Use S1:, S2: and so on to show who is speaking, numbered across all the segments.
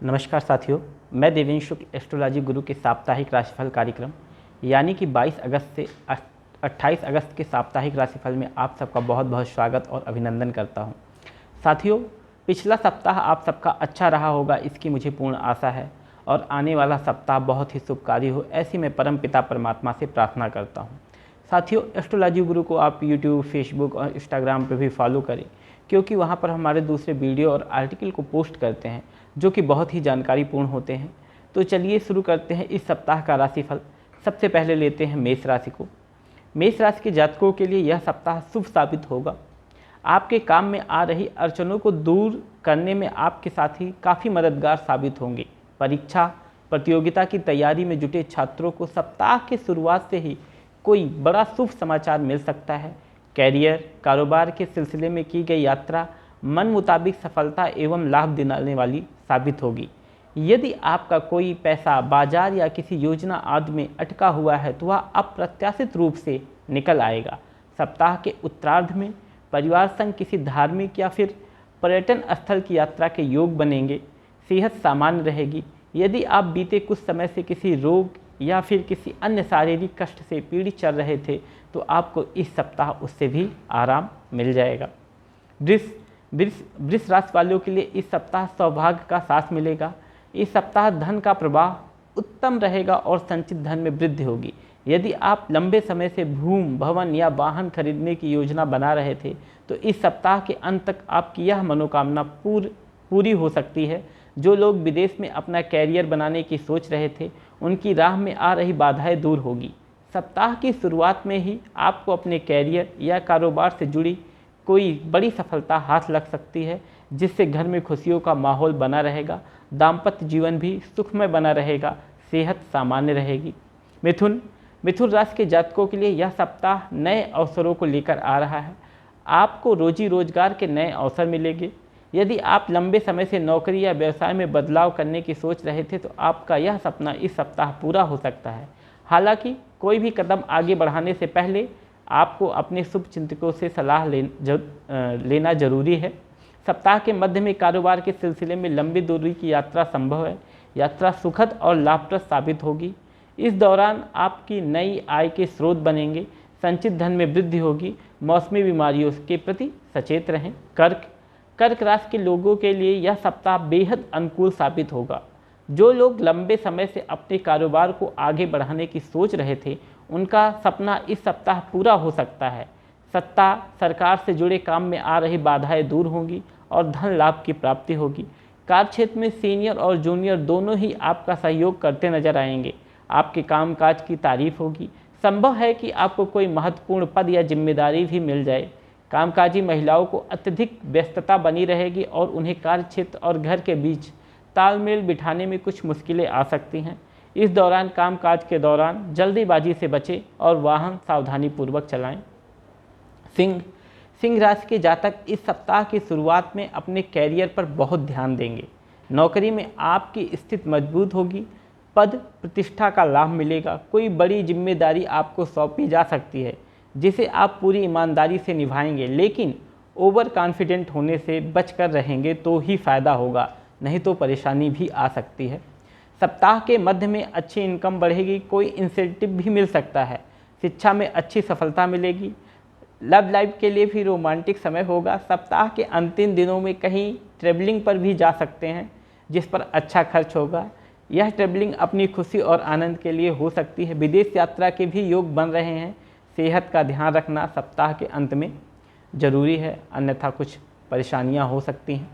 S1: नमस्कार साथियों, मैं देवेंशु एस्ट्रोलॉजी गुरु के साप्ताहिक राशिफल कार्यक्रम यानी कि 22 अगस्त से 28 अगस्त के साप्ताहिक राशिफल में आप सबका बहुत बहुत स्वागत और अभिनंदन करता हूं। साथियों, पिछला सप्ताह आप सबका अच्छा रहा होगा, इसकी मुझे पूर्ण आशा है और आने वाला सप्ताह बहुत ही शुभकारी हो, ऐसी मैं परमपिता परमात्मा से प्रार्थना करता हूँ। साथियों, एस्ट्रोलॉजी गुरु को आप यूट्यूब, फेसबुक और इंस्टाग्राम पर भी फॉलो करें, क्योंकि वहाँ पर हमारे दूसरे वीडियो और आर्टिकल को पोस्ट करते हैं जो कि बहुत ही जानकारीपूर्ण होते हैं। तो चलिए शुरू करते हैं इस सप्ताह का राशिफल। सबसे पहले लेते हैं मेष राशि को। मेष राशि के जातकों के लिए यह सप्ताह शुभ साबित होगा। आपके काम में आ रही अड़चनों को दूर करने में आपके साथी काफ़ी मददगार साबित होंगे। परीक्षा प्रतियोगिता की तैयारी में जुटे छात्रों को सप्ताह के शुरुआत से ही कोई बड़ा शुभ समाचार मिल सकता है। कैरियर कारोबार के सिलसिले में की गई यात्रा मन मुताबिक सफलता एवं लाभ दिलाने वाली साबित होगी। यदि आपका कोई पैसा बाजार या किसी योजना आदि में अटका हुआ है तो वह अप्रत्याशित रूप से निकल आएगा। सप्ताह के उत्तरार्ध में परिवार संग किसी धार्मिक या फिर पर्यटन स्थल की यात्रा के योग बनेंगे। सेहत सामान्य रहेगी। यदि आप बीते कुछ समय से किसी रोग या फिर किसी अन्य शारीरिक कष्ट से पीड़ित चल रहे थे तो आपको इस सप्ताह उससे भी आराम मिल जाएगा। वृष राशि वालों के लिए इस सप्ताह सौभाग्य का साथ मिलेगा। इस सप्ताह धन का प्रवाह उत्तम रहेगा और संचित धन में वृद्धि होगी। यदि आप लंबे समय से भूमि भवन या वाहन खरीदने की योजना बना रहे थे तो इस सप्ताह के अंत तक आपकी यह मनोकामना पूरी हो सकती है। जो लोग विदेश में अपना कैरियर बनाने की सोच रहे थे उनकी राह में आ रही बाधाएं दूर होगी। सप्ताह की शुरुआत में ही आपको अपने कैरियर या कारोबार से जुड़ी कोई बड़ी सफलता हाथ लग सकती है, जिससे घर में खुशियों का माहौल बना रहेगा। दाम्पत्य जीवन भी सुखमय बना रहेगा। सेहत सामान्य रहेगी। मिथुन राशि के जातकों के लिए यह सप्ताह नए अवसरों को लेकर आ रहा है। आपको रोजी रोजगार के नए अवसर मिलेंगे। यदि आप लंबे समय से नौकरी या व्यवसाय में बदलाव करने की सोच रहे थे तो आपका यह सपना इस सप्ताह पूरा हो सकता है। हालांकि कोई भी कदम आगे बढ़ाने से पहले आपको अपने शुभ चिंतकों से सलाह लेना जरूरी है। सप्ताह के मध्य में कारोबार के सिलसिले में लंबी दूरी की यात्रा संभव है। यात्रा सुखद और लाभप्रद साबित होगी। इस दौरान आपकी नई आय के स्रोत बनेंगे। संचित धन में वृद्धि होगी। मौसमी बीमारियों के प्रति सचेत रहें। कर्क राशि के लोगों के लिए यह सप्ताह बेहद अनुकूल साबित होगा। जो लोग लंबे समय से अपने कारोबार को आगे बढ़ाने की सोच रहे थे उनका सपना इस सप्ताह पूरा हो सकता है। सत्ता सरकार से जुड़े काम में आ रही बाधाएं दूर होंगी और धन लाभ की प्राप्ति होगी। कार्य क्षेत्र में सीनियर और जूनियर दोनों ही आपका सहयोग करते नजर आएंगे। आपके कामकाज की तारीफ होगी। संभव है कि आपको कोई महत्वपूर्ण पद या जिम्मेदारी भी मिल जाए। कामकाजी महिलाओं को अत्यधिक व्यस्तता बनी रहेगी और उन्हें कार्य क्षेत्र और घर के बीच तालमेल बिठाने में कुछ मुश्किलें आ सकती हैं। इस दौरान कामकाज के दौरान जल्दीबाजी से बचें और वाहन सावधानीपूर्वक चलाएं। सिंह राशि के जातक इस सप्ताह की शुरुआत में अपने कैरियर पर बहुत ध्यान देंगे। नौकरी में आपकी स्थिति मजबूत होगी। पद प्रतिष्ठा का लाभ मिलेगा। कोई बड़ी जिम्मेदारी आपको सौंपी जा सकती है जिसे आप पूरी ईमानदारी से निभाएंगे, लेकिन ओवर कॉन्फिडेंट होने से बचकर रहेंगे तो ही फायदा होगा, नहीं तो परेशानी भी आ सकती है। सप्ताह के मध्य में अच्छी इनकम बढ़ेगी। कोई इंसेंटिव भी मिल सकता है। शिक्षा में अच्छी सफलता मिलेगी। लव लाइफ के लिए भी रोमांटिक समय होगा। सप्ताह के अंतिम दिनों में कहीं ट्रैवलिंग पर भी जा सकते हैं जिस पर अच्छा खर्च होगा। यह ट्रैवलिंग अपनी खुशी और आनंद के लिए हो सकती है। विदेश यात्रा के भी योग बन रहे हैं। सेहत का ध्यान रखना सप्ताह के अंत में जरूरी है, अन्यथा कुछ परेशानियां हो सकती हैं।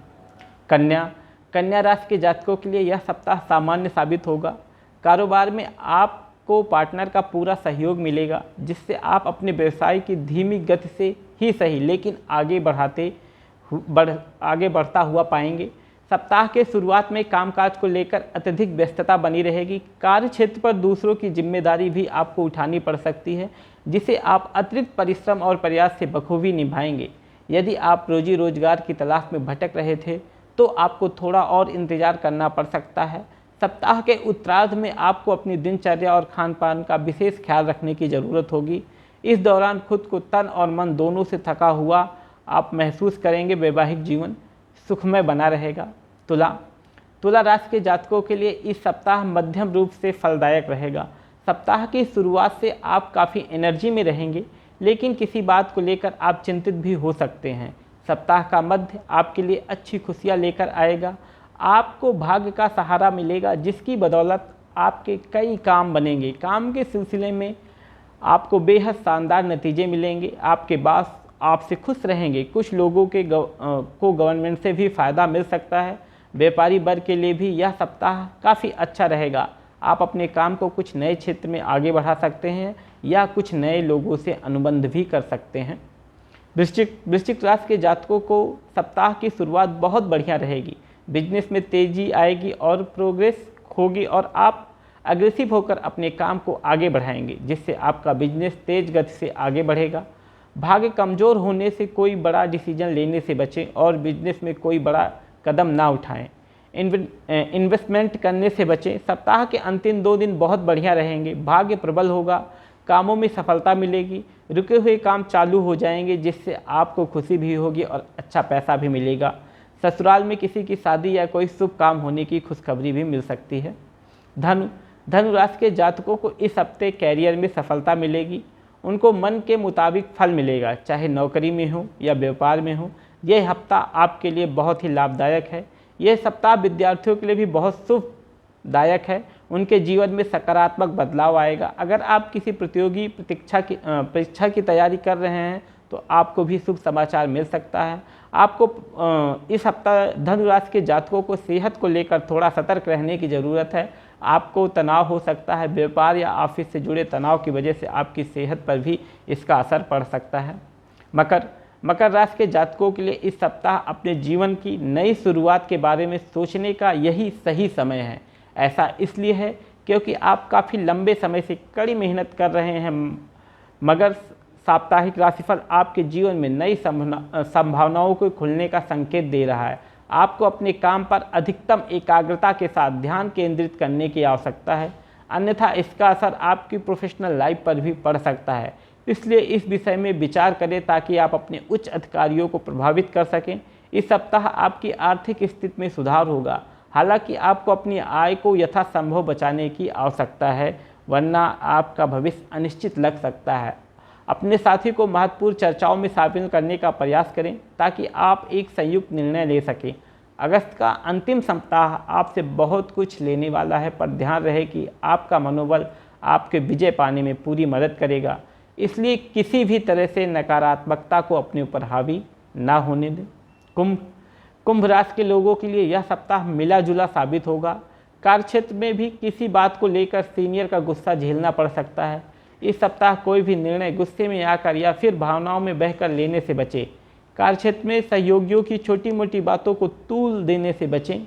S1: कन्या राशि के जातकों के लिए यह सप्ताह सामान्य साबित होगा। कारोबार में आपको पार्टनर का पूरा सहयोग मिलेगा, जिससे आप अपने व्यवसाय की धीमी गति से ही सही लेकिन आगे बढ़ता हुआ पाएंगे। सप्ताह के शुरुआत में कामकाज को लेकर अत्यधिक व्यस्तता बनी रहेगी। कार्य क्षेत्र पर दूसरों की जिम्मेदारी भी आपको उठानी पड़ सकती है, जिसे आप अतिरिक्त परिश्रम और प्रयास से बखूबी निभाएंगे। यदि आप रोजी रोजगार की तलाश में भटक रहे थे तो आपको थोड़ा और इंतजार करना पड़ सकता है। सप्ताह के उत्तरार्ध में आपको अपनी दिनचर्या और खान पान का विशेष ख्याल रखने की ज़रूरत होगी। इस दौरान खुद को तन और मन दोनों से थका हुआ आप महसूस करेंगे। वैवाहिक जीवन सुखमय बना रहेगा। तुला राशि के जातकों के लिए इस सप्ताह मध्यम रूप से फलदायक रहेगा। सप्ताह की शुरुआत से आप काफ़ी एनर्जी में रहेंगे, लेकिन किसी बात को लेकर आप चिंतित भी हो सकते हैं। सप्ताह का मध्य आपके लिए अच्छी खुशियाँ लेकर आएगा। आपको भाग्य का सहारा मिलेगा, जिसकी बदौलत आपके कई काम बनेंगे। काम के सिलसिले में आपको बेहद शानदार नतीजे मिलेंगे। आपके बॉस आपसे खुश रहेंगे। कुछ लोगों के को गवर्नमेंट से भी फ़ायदा मिल सकता है। व्यापारी वर्ग के लिए भी यह सप्ताह काफ़ी अच्छा रहेगा। आप अपने काम को कुछ नए क्षेत्र में आगे बढ़ा सकते हैं या कुछ नए लोगों से अनुबंध भी कर सकते हैं। वृश्चिक राशि के जातकों को सप्ताह की शुरुआत बहुत बढ़िया रहेगी। बिजनेस में तेज़ी आएगी और प्रोग्रेस होगी और आप अग्रेसिव होकर अपने काम को आगे बढ़ाएंगे, जिससे आपका बिजनेस तेज गति से आगे बढ़ेगा। भाग्य कमज़ोर होने से कोई बड़ा डिसीजन लेने से बचें और बिजनेस में कोई बड़ा कदम ना उठाएं। इन्वेस्टमेंट करने से बचें। सप्ताह के अंतिम 2 दिन बहुत बढ़िया रहेंगे। भाग्य प्रबल होगा, कामों में सफलता मिलेगी, रुके हुए काम चालू हो जाएंगे, जिससे आपको खुशी भी होगी और अच्छा पैसा भी मिलेगा। ससुराल में किसी की शादी या कोई शुभ काम होने की खुशखबरी भी मिल सकती है। धनु राशि के जातकों को इस हफ्ते कैरियर में सफलता मिलेगी। उनको मन के मुताबिक फल मिलेगा, चाहे नौकरी में हो या व्यापार में हो। यह हफ्ता आपके लिए बहुत ही लाभदायक है। यह सप्ताह विद्यार्थियों के लिए भी बहुत शुभदायक है। उनके जीवन में सकारात्मक बदलाव आएगा। अगर आप किसी प्रतियोगी परीक्षा की तैयारी कर रहे हैं तो आपको भी शुभ समाचार मिल सकता है। आपको इस हफ्ता धनु राशि के जातकों को सेहत को लेकर थोड़ा सतर्क रहने की ज़रूरत है। आपको तनाव हो सकता है। व्यापार या ऑफिस से जुड़े तनाव की वजह से आपकी सेहत पर भी इसका असर पड़ सकता है। मकर राशि के जातकों के लिए इस सप्ताह अपने जीवन की नई शुरुआत के बारे में सोचने का यही सही समय है। ऐसा इसलिए है क्योंकि आप काफ़ी लंबे समय से कड़ी मेहनत कर रहे हैं। मगर साप्ताहिक राशिफल आपके जीवन में नई संभावनाओं को खुलने का संकेत दे रहा है। आपको अपने काम पर अधिकतम एकाग्रता के साथ ध्यान केंद्रित करने की आवश्यकता है, अन्यथा इसका असर आपकी प्रोफेशनल लाइफ पर भी पड़ सकता है। इसलिए इस विषय में विचार करें ताकि आप अपने उच्च अधिकारियों को प्रभावित कर सकें। इस सप्ताह आपकी आर्थिक स्थिति में सुधार होगा। हालांकि आपको अपनी आय को यथासंभव बचाने की आवश्यकता है, वरना आपका भविष्य अनिश्चित लग सकता है। अपने साथी को महत्वपूर्ण चर्चाओं में शामिल करने का प्रयास करें ताकि आप एक संयुक्त निर्णय ले सकें। अगस्त का अंतिम सप्ताह आपसे बहुत कुछ लेने वाला है, पर ध्यान रहे कि आपका मनोबल आपके विजय पाने में पूरी मदद करेगा। इसलिए किसी भी तरह से नकारात्मकता को अपने ऊपर हावी ना होने दें। कुंभ राशि के लोगों के लिए यह सप्ताह मिला जुला साबित होगा। कार्यक्षेत्र में भी किसी बात को लेकर सीनियर का गुस्सा झेलना पड़ सकता है। इस सप्ताह कोई भी निर्णय गुस्से में आकर या फिर भावनाओं में बहकर लेने से बचें। कार्यक्षेत्र में सहयोगियों की छोटी मोटी बातों को तूल देने से बचें।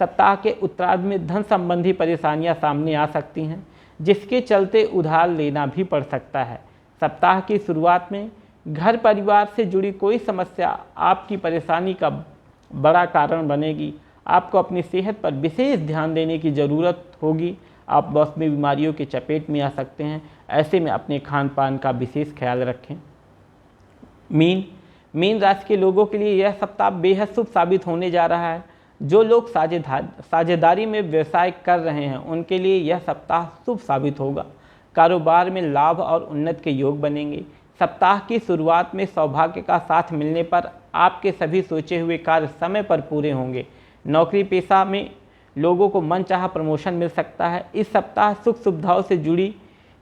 S1: सप्ताह के उत्तरार्ध में धन संबंधी परेशानियां सामने आ सकती हैं, जिसके चलते उधार लेना भी पड़ सकता है। सप्ताह की शुरुआत में घर परिवार से जुड़ी कोई समस्या आपकी परेशानी का बड़ा कारण बनेगी। आपको अपनी सेहत पर विशेष ध्यान देने की ज़रूरत होगी। आप मौसमी बीमारियों की चपेट में आ सकते हैं। ऐसे में अपने खान पान का विशेष ख्याल रखें। मीन राशि के लोगों के लिए यह सप्ताह बेहद शुभ साबित होने जा रहा है। जो लोग साझेदारी में व्यवसाय कर रहे हैं उनके लिए यह सप्ताह शुभ साबित होगा। कारोबार में लाभ और उन्नति के योग बनेंगे। सप्ताह की शुरुआत में सौभाग्य का साथ मिलने पर आपके सभी सोचे हुए कार्य समय पर पूरे होंगे। नौकरी पेशा में लोगों को मनचाहा प्रमोशन मिल सकता है। इस सप्ताह सुख सुविधाओं से जुड़ी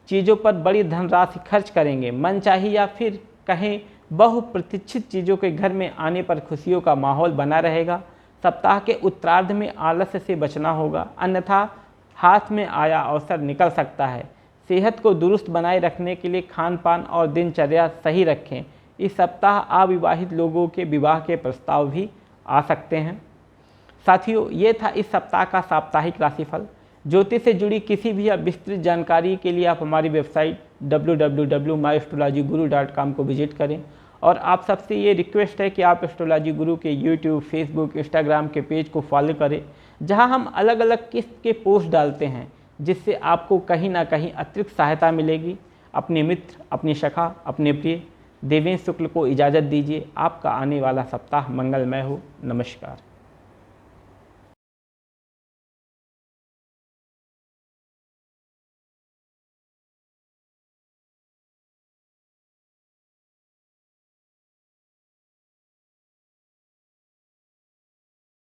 S1: चीज़ों पर बड़ी धनराशि खर्च करेंगे। मनचाही या फिर कहें बहुप्रतीक्षित चीज़ों के घर में आने पर खुशियों का माहौल बना रहेगा। सप्ताह के उत्तरार्ध में आलस्य से बचना होगा, अन्यथा हाथ में आया अवसर निकल सकता है। सेहत को दुरुस्त बनाए रखने के लिए खान पान और दिनचर्या सही रखें। इस सप्ताह अविवाहित लोगों के विवाह के प्रस्ताव भी आ सकते हैं। साथियों, ये था इस सप्ताह का साप्ताहिक राशिफल। ज्योतिष से जुड़ी किसी भी विस्तृत जानकारी के लिए आप हमारी वेबसाइट www.myastrologyguru.com को विजिट करें। और आप सबसे ये रिक्वेस्ट है कि आप एस्ट्रोलॉजी गुरु के यूट्यूब, फेसबुक, इंस्टाग्राम के पेज को फॉलो करें, जहां हम अलग अलग किस्त के पोस्ट डालते हैं, जिससे आपको कहीं ना कहीं अतिरिक्त सहायता मिलेगी। अपने मित्र, अपनी सखा, अपने प्रिय देवेश शुक्ल को इजाज़त दीजिए। आपका आने वाला सप्ताह मंगलमय हो। नमस्कार।